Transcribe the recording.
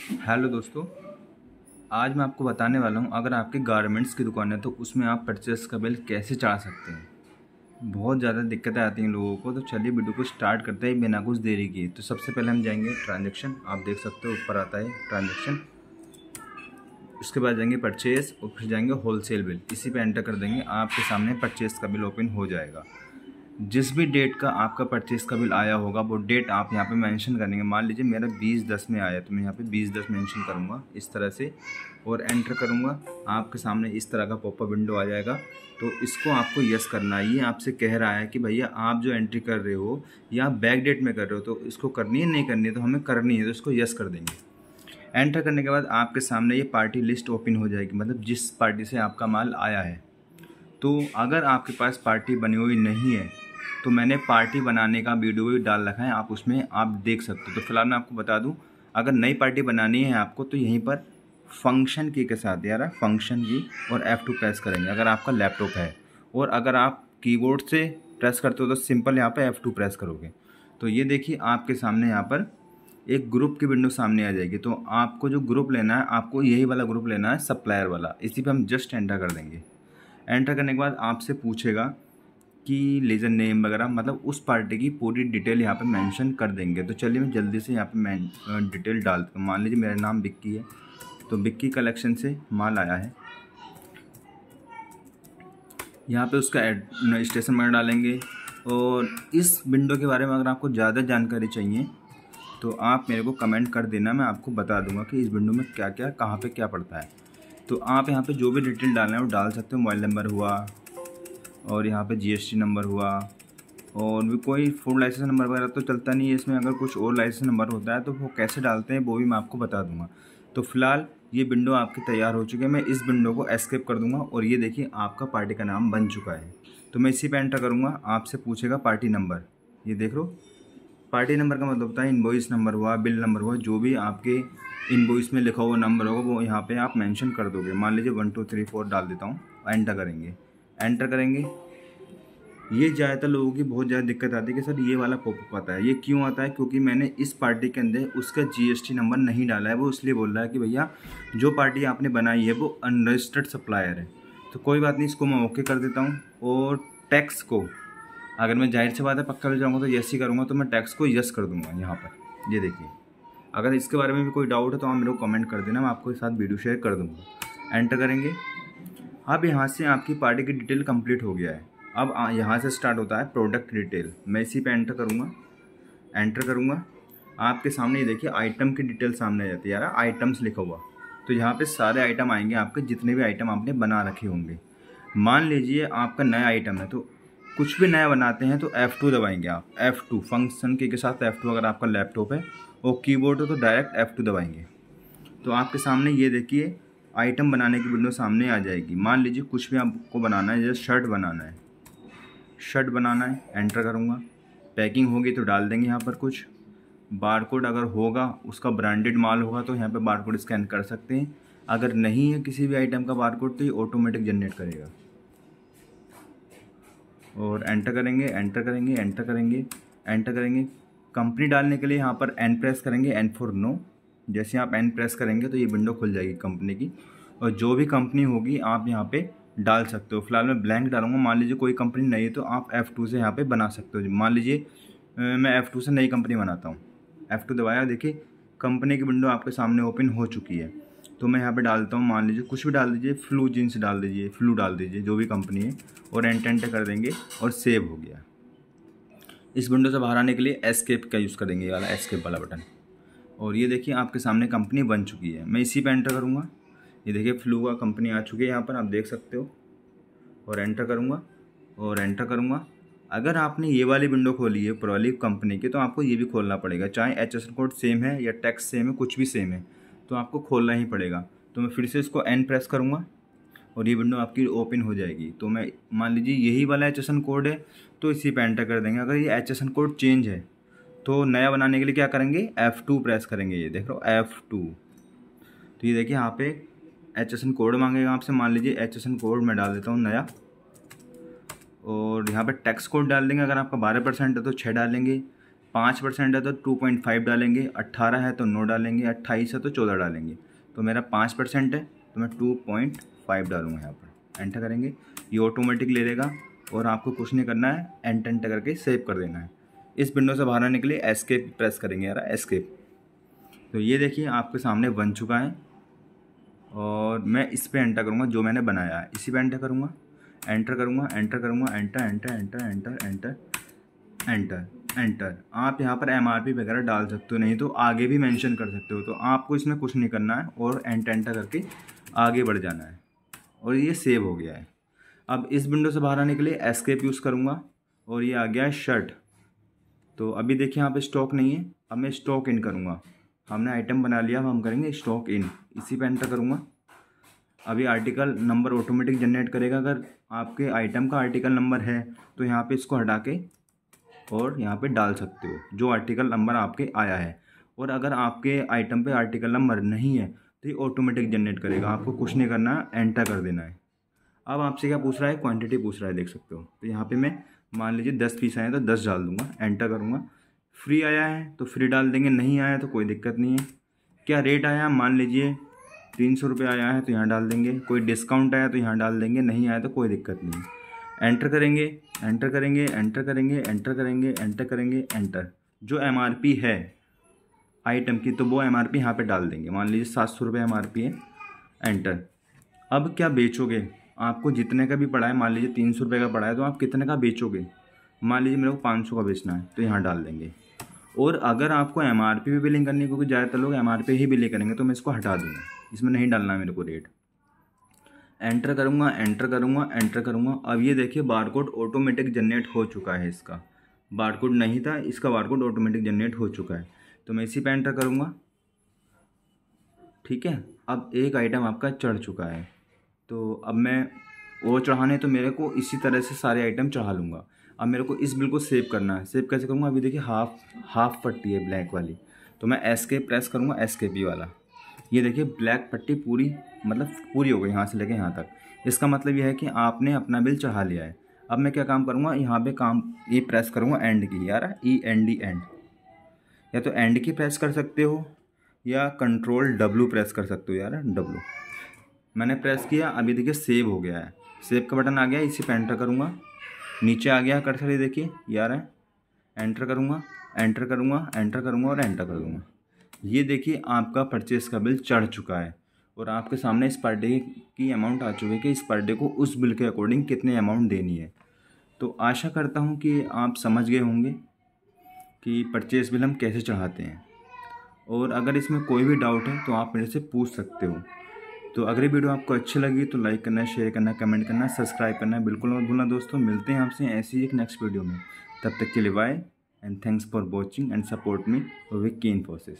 Hello दोस्तों, आज मैं आपको बताने वाला हूँ अगर आपके गारमेंट्स की दुकान है तो उसमें आप परचेस का बिल कैसे चढ़ा सकते हैं। बहुत ज़्यादा दिक्कतें आती हैं लोगों को। तो चलिए वीडियो को स्टार्ट करते हैं बिना कुछ देरी किए। तो सबसे पहले हम जाएंगे ट्रांजैक्शन, आप देख सकते हो ऊपर आता है ट्रांजैक्शन। उसके बाद जाएंगे परचेस और फिर जाएंगे होलसेल बिल, इसी पे एंटर कर देंगे। आपके सामने परचेस का बिल ओपन हो जाएगा। जिस भी डेट का आपका परचेस का बिल आया होगा वो डेट आप यहाँ पे मेंशन करेंगे। मान लीजिए मेरा 20/10 में आया तो मैं यहाँ पे 20/10 मेंशन करूँगा इस तरह से और एंटर करूँगा। आपके सामने इस तरह का पॉपअप विंडो आ जाएगा। तो इसको आपको यस करना है। ये आपसे कह रहा है कि भैया आप जो एंट्री कर रहे हो या बैक डेट में कर रहे हो तो इसको करनी है, नहीं करनी है, तो हमें करनी है, तो इसको यस कर देंगे। एंटर करने के बाद आपके सामने ये पार्टी लिस्ट ओपन हो जाएगी, मतलब जिस पार्टी से आपका माल आया है। तो अगर आपके पास पार्टी बनी हुई नहीं है तो मैंने पार्टी बनाने का वीडियो भी डाल रखा है, आप उसमें आप देख सकते हो। तो फिलहाल मैं आपको बता दूं, अगर नई पार्टी बनानी है आपको तो यहीं पर फंक्शन की के साथ यार फंक्शन की और F2 प्रेस करेंगे अगर आपका लैपटॉप है। और अगर आप कीबोर्ड से प्रेस करते हो तो सिंपल यहाँ पर F2 प्रेस करोगे। तो ये देखिए आपके सामने यहाँ पर एक ग्रुप की विंडो सामने आ जाएगी। तो आपको जो ग्रुप लेना है, आपको यही वाला ग्रुप लेना है, सप्लायर वाला। इसी पे हम जस्ट एंटर कर देंगे। एंटर करने के बाद आपसे पूछेगा कि लीजर नेम वगैरह, मतलब उस पार्टी की पूरी डिटेल यहाँ पे मेंशन कर देंगे। तो चलिए मैं जल्दी से यहाँ पे मैं डिटेल डालता हूँ। मान लीजिए मेरा नाम बिक्की है तो बिक्की कलेक्शन से माल आया है। यहाँ पे उसका स्टेशन वगैरह डालेंगे। और इस विंडो के बारे में अगर आपको ज़्यादा जानकारी चाहिए तो आप मेरे को कमेंट कर देना, मैं आपको बता दूंगा कि इस विंडो में क्या क्या कहाँ पे क्या पड़ता है। तो आप यहाँ पे जो भी डिटेल डालना है वो डाल सकते हो। मोबाइल नंबर हुआ और यहाँ पे GST नंबर हुआ, और भी कोई फूड लाइसेंस नंबर वगैरह तो चलता नहीं है इसमें। अगर कुछ और लाइसेंस नंबर होता है तो वो कैसे डालते हैं वो भी मैं आपको बता दूंगा। तो फिलहाल ये विंडो आपकी तैयार हो चुकी है। मैं इस विंडो को एस्केप कर दूंगा और ये देखिए आपका पार्टी का नाम बन चुका है। तो मैं इसी पे एंटर करूँगा। आपसे पूछेगा पार्टी नंबर, ये देख लो। पार्टी नंबर का मतलब होता है इनवॉइस नंबर हुआ, बिल नंबर हुआ, जो भी आपके इनवॉइस में लिखा हुआ नंबर होगा वो यहाँ पे आप मेंशन कर दोगे। मान लीजिए 1 2 3 4 डाल देता हूँ, एंटर करेंगे। एंटर करेंगे। ये ज़्यादातर लोगों की बहुत ज़्यादा दिक्कत आती है कि सर ये वाला पॉपअप आता है। ये क्यों आता है? क्योंकि मैंने इस पार्टी के अंदर उसका GST नंबर नहीं डाला है। वो इसलिए बोल रहा है कि भैया जो पार्टी आपने बनाई है वो अनरजिस्टर्ड सप्लायर है। तो कोई बात नहीं, इसको मैं ओके कर देता हूँ। और टैक्स को अगर मैं जाहिर सी बात है पक्का ले जाऊँगा तो यस ही करूँगा, तो मैं टैक्स को यस कर दूँगा यहाँ पर। ये देखिए, अगर इसके बारे में भी कोई डाउट है तो आप मेरे को कमेंट कर देना, मैं आपको साथ वीडियो शेयर कर दूँगा। एंटर करेंगे। अब यहाँ से आपकी पार्टी की डिटेल कंप्लीट हो गया है। अब यहाँ से स्टार्ट होता है प्रोडक्ट डिटेल। मैं इसी पे एंटर करूँगा। एंटर करूँगा। आपके सामने ये देखिए आइटम की डिटेल सामने आ जाती है यार, आइटम्स लिखा हुआ। तो यहाँ पे सारे आइटम आएंगे आपके, जितने भी आइटम आपने बना रखे होंगे। मान लीजिए आपका नया आइटम है, तो कुछ भी नया बनाते हैं तो F2 दबाएंगे आप। F2 फंक्शन की के साथ F2 अगर आपका लैपटॉप है और कीबोर्ड है तो डायरेक्ट F2 दबाएंगे। तो आपके सामने ये देखिए आइटम बनाने की विंडो सामने आ जाएगी। मान लीजिए कुछ भी आपको बनाना है, जैसे शर्ट बनाना है, शर्ट बनाना है, एंटर करूँगा। पैकिंग होगी तो डाल देंगे यहाँ पर कुछ। बारकोड अगर होगा, उसका ब्रांडेड माल होगा तो यहाँ पे बारकोड स्कैन कर सकते हैं। अगर नहीं है किसी भी आइटम का बारकोड तो ये ऑटोमेटिक जनरेट करेगा। और एंटर करेंगे, एंटर करेंगे, एंटर करेंगे, एंटर करेंगे। कंपनी डालने के लिए यहाँ पर एन प्रेस करेंगे, एन फॉर नो। जैसे आप एन प्रेस करेंगे तो ये विंडो खुल जाएगी कंपनी की, और जो भी कंपनी होगी आप यहाँ पे डाल सकते हो। फिलहाल मैं ब्लैंक डालूंगा। मान लीजिए कोई कंपनी नहीं है तो आप F2 से यहाँ पे बना सकते हो। मान लीजिए मैं F2 से नई कंपनी बनाता हूँ। F2 दबाया, देखिए कंपनी की विंडो आपके सामने ओपन हो चुकी है। तो मैं यहाँ पे डालता हूँ, मान लीजिए कुछ भी डाल दीजिए, फ्लू जीन्स डाल दीजिए, फ्लू डाल दीजिए, जो भी कंपनी है, और एंटर कर देंगे और सेव हो गया। इस विंडो से बाहर आने के लिए एस्केप का यूज़ करेंगे, ये वाला एस्केप वाला बटन। और ये देखिए आपके सामने कंपनी बन चुकी है। मैं इसी पे एंटर करूँगा। ये देखिए फ्लू का कंपनी आ चुकी है, यहाँ पर आप देख सकते हो। और एंटर करूँगा और एंटर करूँगा। अगर आपने ये वाली विंडो खोली है पुरानी कंपनी की तो आपको ये भी खोलना पड़ेगा, चाहे HSN कोड सेम है या टैक्स सेम है, कुछ भी सेम है, तो आपको खोलना ही पड़ेगा। तो मैं फिर से इसको एन प्रेस करूँगा और ये विंडो आपकी ओपन हो जाएगी। तो मैं मान लीजिए यही वाला HSN कोड है तो इसी पे एंटर कर देंगे। अगर ये HSN कोड चेंज है तो नया बनाने के लिए क्या करेंगे, F2 प्रेस करेंगे। ये देख लो F2। तो ये देखिए यहाँ पे HSN कोड मांगेगा आपसे। मान लीजिए HSN कोड मैं डाल देता हूँ नया, और यहाँ पे टैक्स कोड डाल देंगे। अगर आपका 12% है तो 6 डालेंगे, 5% है तो 2.5 डालेंगे, 18 है तो 9 डालेंगे, 28 है तो 14 डालेंगे। तो मेरा 5% है तो मैं 2.5 डालूँगा यहाँ पर, एंटर करेंगे, ये ऑटोमेटिक ले लेगा और आपको कुछ नहीं करना है, एंटर करके सेव कर देना है। इस विंडो से बाहर आने के लिए एस्केप प्रेस करेंगे यार, एस्केप। तो ये देखिए आपके सामने बन चुका है और मैं इस पर एंटर करूँगा जो मैंने बनाया है, इसी पे एंटर करूँगा, एंटर करूँगा, एंटर करूँगा, enter enter enter enter enter enter enter. आप यहाँ पर MRP वगैरह डाल सकते हो, नहीं तो आगे भी मेंशन कर सकते हो। तो आपको इसमें कुछ नहीं करना है और एंटर करके आगे बढ़ जाना है और ये सेव हो गया है। अब इस विंडो से बाहर आने के लिए एस्केप यूज़ करूँगा और ये आ गया है शर्ट। तो अभी देखिए यहाँ पे स्टॉक नहीं है, अब मैं स्टॉक इन करूँगा। हमने आइटम बना लिया, अब हम करेंगे स्टॉक इन, इसी पे एंटर करूँगा। अभी आर्टिकल नंबर ऑटोमेटिक जनरेट करेगा। अगर आपके आइटम का आर्टिकल नंबर है तो यहाँ पे इसको हटा के और यहाँ पे डाल सकते हो जो आर्टिकल नंबर आपके आया है। और अगर आपके आइटम पे आर्टिकल नंबर नहीं है तो ये ऑटोमेटिक जनरेट करेगा, आपको कुछ नहीं करना है, एंटर कर देना है। अब आपसे क्या पूछ रहा है, क्वांटिटी पूछ रहा है, देख सकते हो। तो यहाँ पे मैं मान लीजिए 10 पीस आए हैं तो 10 डाल दूँगा, एंटर करूँगा। फ्री आया है तो फ्री डाल देंगे, नहीं आया तो कोई दिक्कत नहीं है। क्या रेट आया, मान लीजिए 300 रुपये आया है तो यहाँ डाल देंगे, कोई डिस्काउंट आया तो यहाँ डाल देंगे, नहीं आया तो कोई दिक्कत नहीं है। एंटर करेंगे, एंटर करेंगे, एंटर करेंगे, एंटर करेंगे, एंटर करेंगे, एंटर। जो MRP है आइटम की तो वो MRP यहाँ पे डाल देंगे, मान लीजिए 700 रुपये MRP है, एंटर। अब क्या बेचोगे, आपको जितने का भी पड़ा है, मान लीजिए 300 रुपये का पड़ा है तो आप कितने का बेचोगे, मान लीजिए मेरे को 500 का बेचना है तो यहाँ डाल देंगे। और अगर आपको MRP भी बिलिंग करनी है, क्योंकि ज़्यादातर लोग MRP ही बिलिंग करेंगे, तो मैं इसको हटा दूँगा, इसमें नहीं डालना है मेरे को रेट। एंटर करूँगा, एंटर करूँगा, एंटर करूँगा। अब ये देखिए बारकोड ऑटोमेटिक जनरेट हो चुका है, इसका बारकोड नहीं था, इसका बारकोड ऑटोमेटिक जनरेट हो चुका है। तो मैं इसी पे एंटर करूँगा, ठीक है। अब एक आइटम आपका चढ़ चुका है, तो अब मैं वो चढ़ाने तो मेरे को इसी तरह से सारे आइटम चढ़ा लूँगा। अब मेरे को इस बिल को सेव करना है, सेव कैसे करूँगा, अभी देखिए हाफ पट्टी है ब्लैक वाली, तो मैं एस्केप प्रेस करूँगा, एस्केप वाला। ये देखिए ब्लैक पट्टी पूरी, मतलब पूरी हो गई यहाँ से लेके यहाँ तक। इसका मतलब यह है कि आपने अपना बिल चढ़ा लिया है। अब मैं क्या काम करूँगा, यहाँ पे काम ये प्रेस करूँगा एंड की, यार END एंड, या तो एंड की प्रेस कर सकते हो या कंट्रोल W प्रेस कर सकते हो, यार W मैंने प्रेस किया। अभी देखिए सेव हो गया है, सेव का बटन आ गया, इसी पे एंटर करूँगा, नीचे आ गया कर्सर, ये देखिए यार है, एंटर करूँगा, एंटर करूँगा, एंटर करूँगा और एंटर कर दूँगा। ये देखिए आपका परचेस का बिल चढ़ चुका है और आपके सामने इस पर डे की अमाउंट आ चुकी है कि इस पर डे को उस बिल के अकॉर्डिंग कितने अमाउंट देनी है। तो आशा करता हूँ कि आप समझ गए होंगे कि परचेस बिल हम कैसे चढ़ाते हैं। और अगर इसमें कोई भी डाउट है तो आप मेरे से पूछ सकते हो। तो अगर ये वीडियो आपको अच्छी लगी तो लाइक करना, शेयर करना, कमेंट करना, सब्सक्राइब करना बिल्कुल मत भूलना दोस्तों। मिलते हैं आपसे ऐसी एक नेक्स्ट वीडियो में, तब तक के लिए bye and thanks for watching and support me Vicky Infosys.